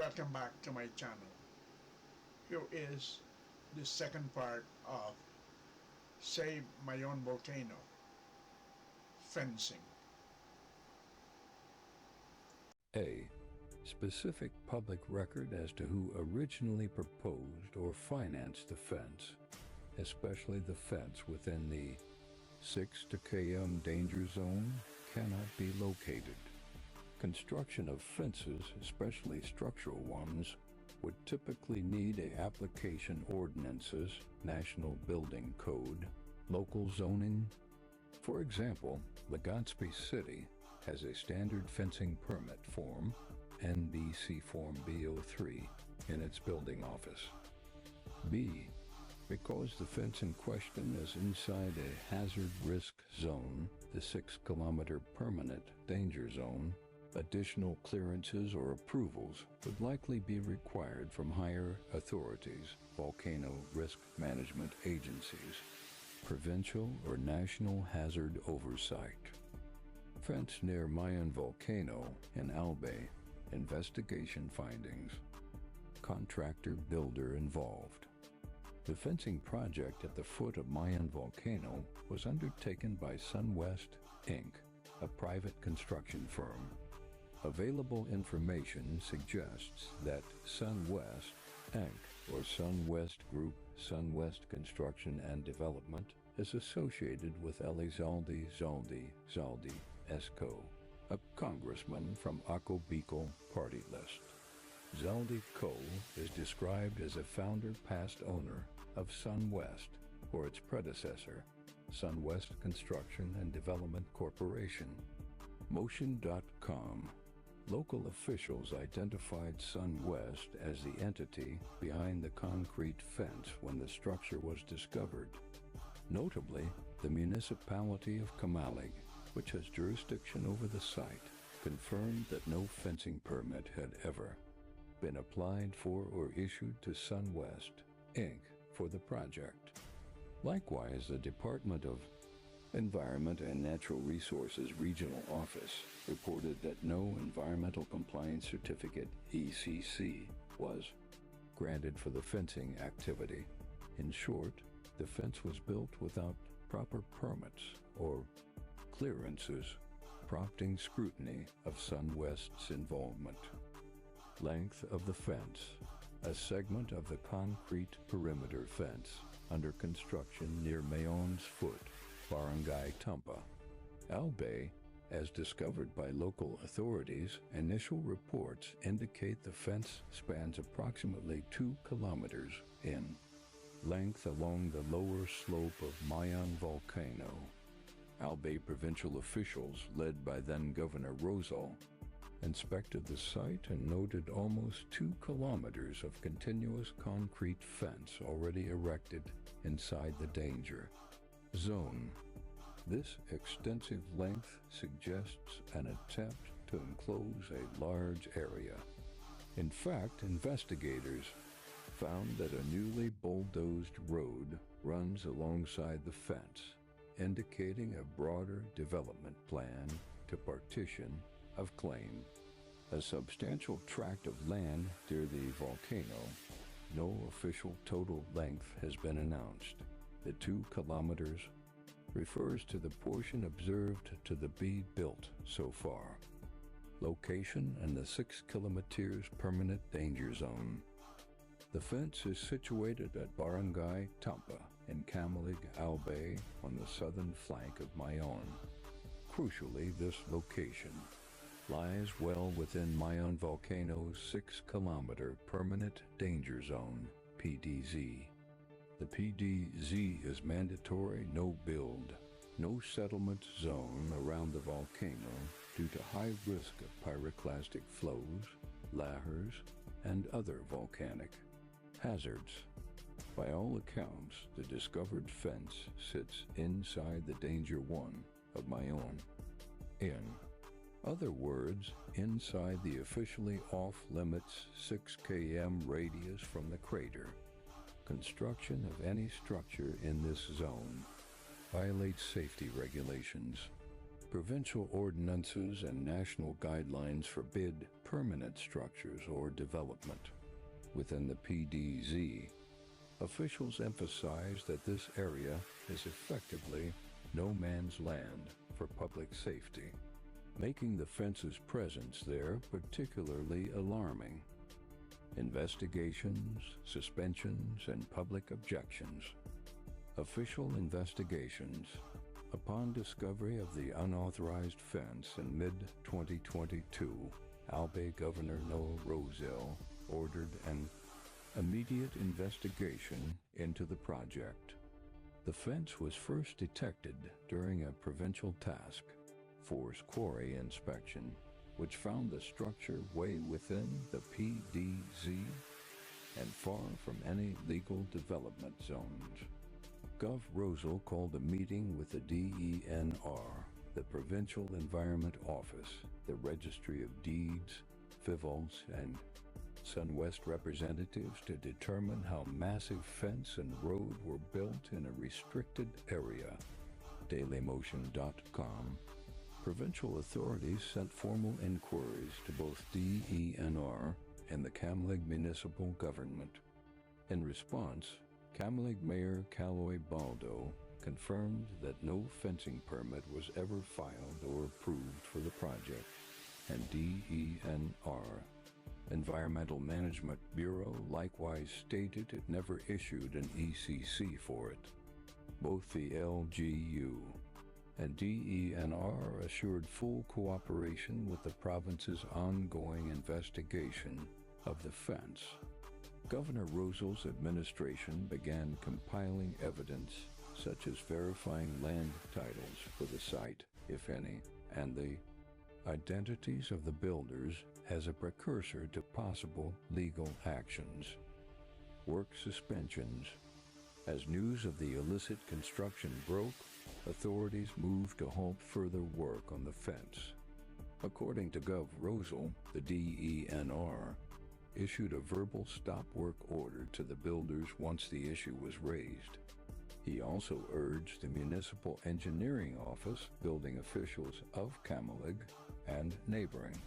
Welcome back to my channel. Here is the second part of Save Mayon Volcano fencing. A. Specific public record as to who originally proposed or financed the fence, especially the fence within the 6 km danger zone, cannot be located. Construction of fences, especially structural ones, would typically need application ordinances, National Building Code, local zoning. For example, Legazpi City has a standard fencing permit form, NBC Form B03, in its building office. B. Because the fence in question is inside a hazard risk zone, the 6 km permanent danger zone, additional clearances or approvals would likely be required from higher authorities, volcano risk management agencies, provincial or national hazard oversight. Fence near Mayon Volcano in Albay, investigation findings. Contractor builder involved. The fencing project at the foot of Mayon Volcano was undertaken by SunWest, Inc., a private construction firm. Available information suggests that SunWest, Inc., or SunWest Group, SunWest Construction and Development, is associated with Elizalde Zaldi Esco, a congressman from Ako Bicol party list. Zaldi Co. is described as a founder past owner of SunWest, or its predecessor, SunWest Construction and Development Corporation. Motion.com. Local officials identified SunWest as the entity behind the concrete fence when the structure was discovered. Notably, the municipality of Kamalig, which has jurisdiction over the site, confirmed that no fencing permit had ever been applied for or issued to SunWest, Inc. for the project. Likewise, the Department of Environment and Natural Resources Regional Office reported that no Environmental Compliance Certificate, ECC, was granted for the fencing activity. In short, the fence was built without proper permits or clearances, prompting scrutiny of SunWest's involvement. Length of the fence. A segment of the concrete perimeter fence under construction near Mayon's Foot, Barangay Tumpa, Albay. As discovered by local authorities, initial reports indicate the fence spans approximately 2 kilometers in length along the lower slope of Mayon Volcano. Albay provincial officials, led by then-Governor Rosal, inspected the site and noted almost 2 kilometers of continuous concrete fence already erected inside the danger zone. This extensive length suggests an attempt to enclose a large area. In fact, investigators found that a newly bulldozed road runs alongside the fence, indicating a broader development plan to partition of claim. A substantial tract of land near the volcano. No official total length has been announced. The 2 kilometers refers to the portion observed to be built so far. Location in the 6 kilometers permanent danger zone. The fence is situated at Barangay Tumpa in Camalig, Albay, on the southern flank of Mayon. Crucially, this location lies well within Mayon Volcano's 6 kilometer permanent danger zone, PDZ. The PDZ is mandatory no-build, no-settlement zone around the volcano due to high risk of pyroclastic flows, lahars, and other volcanic hazards. By all accounts, the discovered fence sits inside the Danger 1 of Mayon. In other words, inside the officially off-limits 6 km radius from the crater. Construction of any structure in this zone violates safety regulations. Provincial ordinances and national guidelines forbid permanent structures or development. Within the PDZ, officials emphasize that this area is effectively no man's land for public safety, making the fence's presence there particularly alarming. Investigations, suspensions, and public objections. Official investigations. Upon discovery of the unauthorized fence in mid-2022, Albay Governor Noah Roselle ordered an immediate investigation into the project. The fence was first detected during a provincial task force quarry inspection, which found the structure way within the PDZ and far from any legal development zones. Gov. Roselle called a meeting with the DENR, the Provincial Environment Office, the Registry of Deeds, FIVOLS, and SunWest representatives to determine how massive fence and road were built in a restricted area. DailyMotion.com. Provincial authorities sent formal inquiries to both DENR and the Kamloops municipal government. In response, Kamloops Mayor Caloy Baldo confirmed that no fencing permit was ever filed or approved for the project, and DENR Environmental Management Bureau likewise stated it never issued an ECC for it. Both the LGU and DENR assured full cooperation with the province's ongoing investigation of the fence. Governor Roselle's administration began compiling evidence such as verifying land titles for the site, if any, and the identities of the builders as a precursor to possible legal actions. Work suspensions. As news of the illicit construction broke, authorities moved to halt further work on the fence. According to Gov. Roselle, the DENR issued a verbal stop work order to the builders once the issue was raised. He also urged the Municipal Engineering Office, building officials of Kamloops and neighboring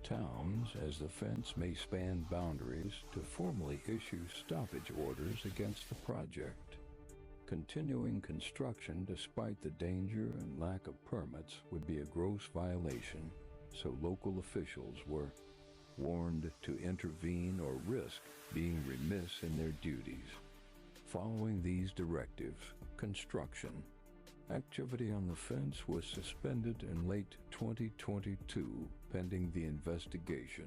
towns, as the fence may span boundaries, to formally issue stoppage orders against the project. Continuing construction despite the danger and lack of permits would be a gross violation, so local officials were warned to intervene or risk being remiss in their duties. Following these directives, construction activity on the fence was suspended in late 2022 pending the investigation.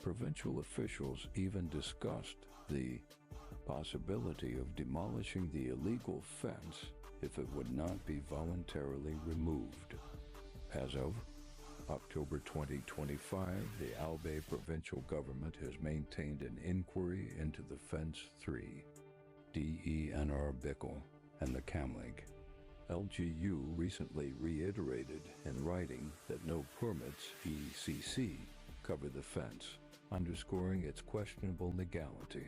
Provincial officials even discussed the possibility of demolishing the illegal fence if it would not be voluntarily removed. As of October 2025, the Albay provincial government has maintained an inquiry into the Fence 3, DENR Bickle, and the Kamloops. LGU recently reiterated in writing that no permits, ECC, cover the fence, underscoring its questionable legality.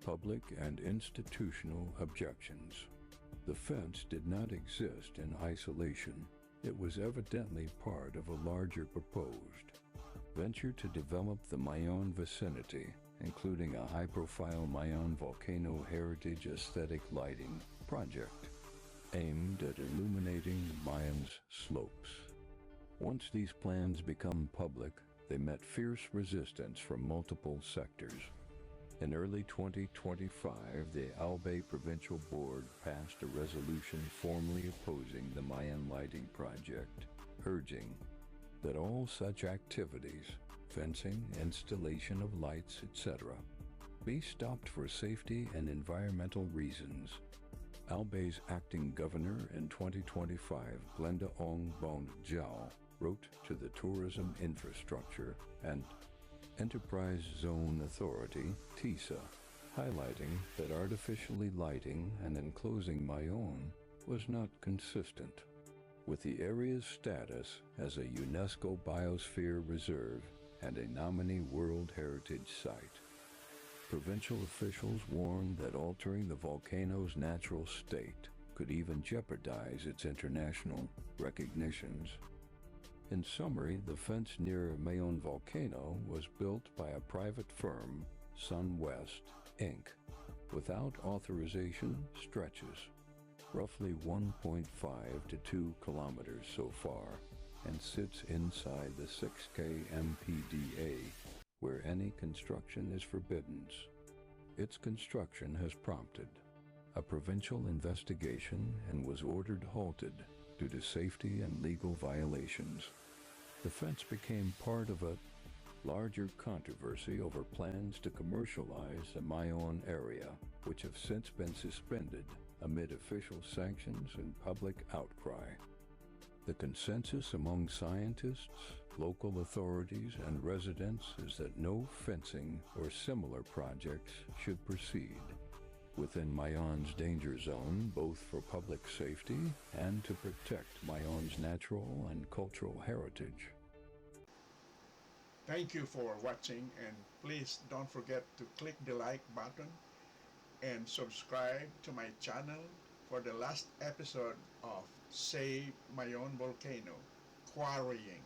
Public and institutional objections. The fence did not exist in isolation. It was evidently part of a larger proposed venture to develop the Mayon vicinity, including a high-profile Mayon Volcano heritage aesthetic lighting project aimed at illuminating Mayon's slopes. Once these plans become public, they met fierce resistance from multiple sectors. In early 2025, the Albay Provincial Board passed a resolution formally opposing the Mayon Lighting Project, urging that all such activities, fencing, installation of lights, etc., be stopped for safety and environmental reasons. Albay's acting governor in 2025, Glenda Ong Bong Jiao, wrote to the Tourism Infrastructure and Enterprise Zone Authority, TISA, highlighting that artificially lighting and enclosing Mayon was not consistent with the area's status as a UNESCO Biosphere Reserve and a nominee World Heritage Site. Provincial officials warned that altering the volcano's natural state could even jeopardize its international recognitions. In summary, the fence near Mayon Volcano was built by a private firm, SunWest, Inc., without authorization, stretches roughly 1.5 to 2 kilometers so far, and sits inside the 6K MPDA, where any construction is forbidden. Its construction has prompted a provincial investigation and was ordered halted due to safety and legal violations. The fence became part of a larger controversy over plans to commercialize the Mayon area, which have since been suspended amid official sanctions and public outcry. The consensus among scientists, local authorities, and residents is that no fencing or similar projects should proceed within Mayon's danger zone, both for public safety and to protect Mayon's natural and cultural heritage. Thank you for watching, and please don't forget to click the like button and subscribe to my channel for the last episode of Save Mayon Volcano, Quarrying.